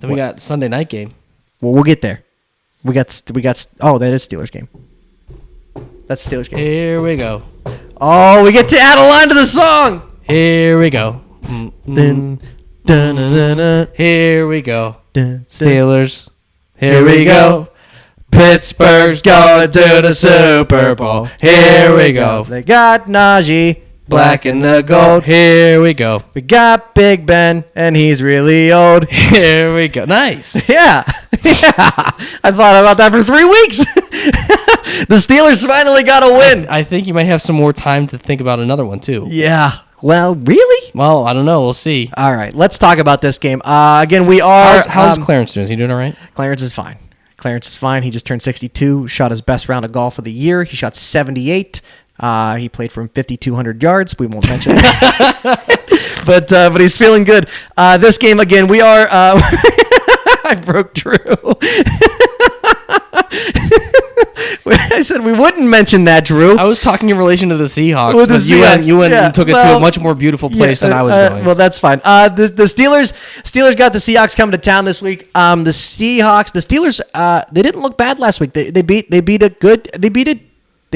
Then we got Sunday night game. Well, we'll get there. We got. Oh, that is Steelers game. That's Steelers game. Here we go. Oh, we get to add a line to the song. Here we go. Dun, dun, dun, dun, dun, Here we go. dun, Steelers. Here we go. Pittsburgh's going to the Super Bowl. Here we go. They got Najee. Black and the gold. Here we go. We got Big Ben, and he's really old. Here we go. Nice. Yeah. I thought about that for 3 weeks. The Steelers finally got a win. I think you might have some more time to think about another one, too. Yeah. Well, really? Well, I don't know. We'll see. All right. Let's talk about this game. Again, we are... How's Clarence doing? Is he doing all right? Clarence is fine. Clarence is fine. He just turned 62, shot his best round of golf of the year. He shot 78. He played from 5,200 yards. We won't mention that. but he's feeling good. This game, again, we are... I broke Drew. I said we wouldn't mention that, Drew. I was talking in relation to the Seahawks, With the but Seahawks, you went yeah. and took it to a much more beautiful place than I was going. Well, that's fine. The Steelers got the Seahawks coming to town this week. The Steelers, they didn't look bad last week. They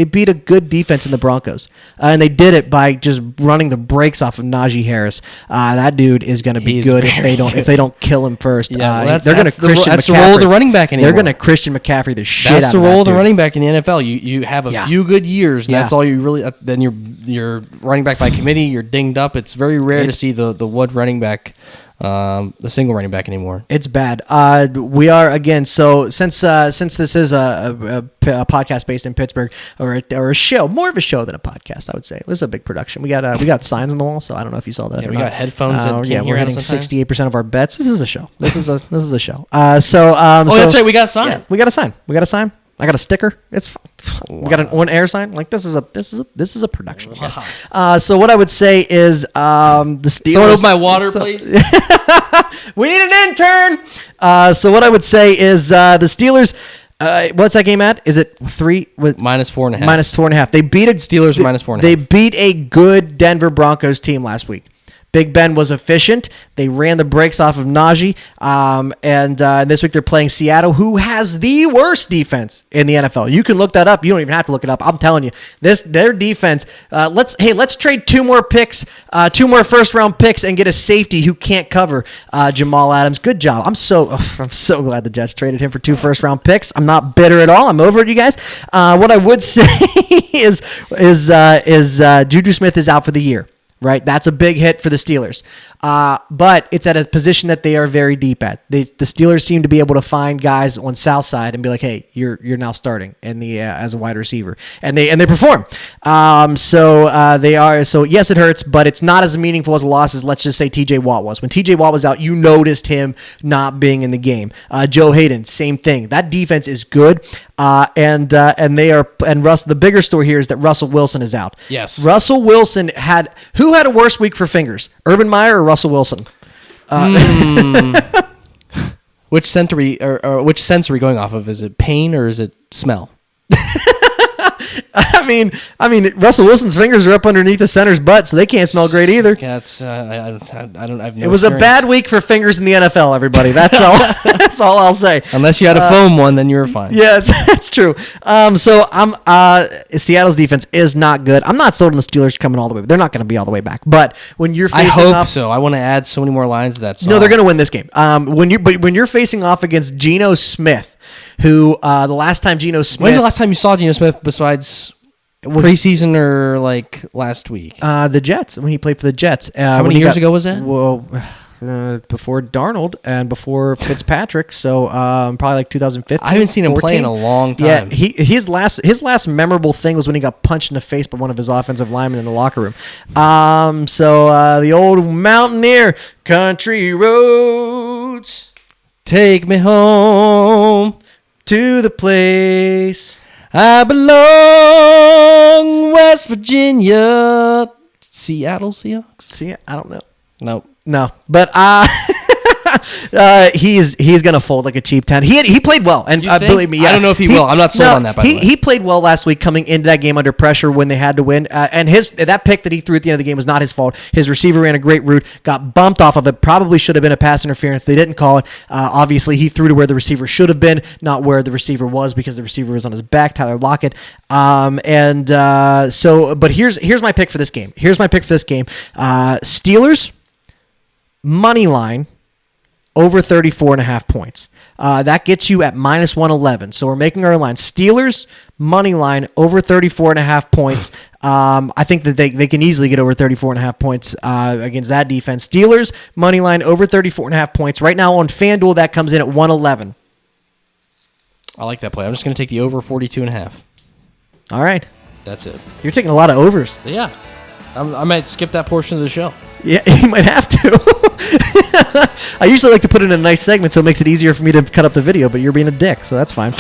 beat a good defense in the Broncos, and they did it by just running the brakes off of Najee Harris. That dude is going to be good if they don't kill him first. Yeah, they're going to Christian McCaffrey. That's the role of the running back anymore. They're going to Christian McCaffrey the shit out of that. That's the role of the dude. running back in the NFL. You have a few good years, and that's all you really. Then you're running back by committee. You're dinged up. It's very rare to see the one running back. The single running back anymore. It's bad. We are again. So since this is a podcast based in Pittsburgh or a show, more of a show than a podcast, I would say. It was a big production. We got signs on the wall, so I don't know if you saw that. Yeah, or we not. got headphones. We're hitting 68% of our bets. This is a show. This is a show. That's right. We got a sign. Yeah, we got a sign. I got a sticker. It's fine. We got an on-air sign. Like this is a production. Wow. So what I would say is the Steelers. Someone open my water, please. We need an intern. So what I would say is the Steelers. What's that game at? Is it 3 with -4.5? -4.5. They beat Steelers -4.5. They beat a good Denver Broncos team last week. Big Ben was efficient. They ran the brakes off of Najee. And this week they're playing Seattle, who has the worst defense in the NFL. You can look that up. You don't even have to look it up. I'm telling you, their defense. Let's trade 2 more picks, 2 more first-round picks, and get a safety who can't cover Jamal Adams. Good job. I'm so glad the Jets traded him for 2 first-round picks. I'm not bitter at all. I'm over it, you guys. What I would say is Juju Smith is out for the year. Right, that's a big hit for the Steelers, but it's at a position that they are very deep at. The Steelers seem to be able to find guys on South Side and be like, "Hey, you're now starting in the as a wide receiver," and they perform. They are. So yes, it hurts, but it's not as meaningful as a loss as let's just say T.J. Watt was. When T.J. Watt was out, you noticed him not being in the game. Joe Hayden, same thing. That defense is good, and they are. And the bigger story here is that Russell Wilson is out. Yes, Russell Wilson who had a worse week for fingers, Urban Meyer or Russell Wilson? Which sense are we going off of? Is it pain or is it smell? I mean, Russell Wilson's fingers are up underneath the center's butt, so they can't smell great either. That's I don't. I've no It was a bad week for fingers in the NFL. Everybody, that's all. That's all I'll say. Unless you had a foam one, then you were fine. Yeah, that's true. Seattle's defense is not good. I'm not sold on the Steelers coming all the way. They're not going to be all the way back. But when you're facing I hope so. I want to add so many more lines to that song. No, they're going to win this game. When you're facing off against Geno Smith, who the last time Geno Smith. When's the last time you saw Geno Smith besides preseason or like last week? The Jets, when he played for the Jets. How many years ago was that? Well, before Darnold and before Fitzpatrick, so probably like 2015. I haven't seen him 14. play in a long time. Yeah, his last memorable thing was when he got punched in the face by one of his offensive linemen in the locker room. The old Mountaineer, country roads, take me home to the place I belong, West Virginia, Seattle Seahawks. See, I don't know. Nope. No, but He's gonna fold like a cheap 10. He played well, and believe me, I don't know if he will. I'm not sold on that. By the way, he played well last week, coming into that game under pressure when they had to win. And that pick that he threw at the end of the game was not his fault. His receiver ran a great route, got bumped off of it. Probably should have been a pass interference. They didn't call it. Obviously, he threw to where the receiver should have been, not where the receiver was, because the receiver was on his back. Tyler Lockett. But here's my pick for this game. Steelers money line over 34.5 points. That gets you at -111. So we're making our line. Steelers money line over 34.5 points. I think that they can easily get over 34.5 points against that defense. Steelers money line over 34.5 points. Right now on FanDuel, that comes in at 111. I like that play. I'm just going to take the over 42.5. All right. That's it. You're taking a lot of overs. Yeah. I might skip that portion of the show. Yeah, you might have to. I usually like to put it in a nice segment so it makes it easier for me to cut up the video, but you're being a dick, so that's fine.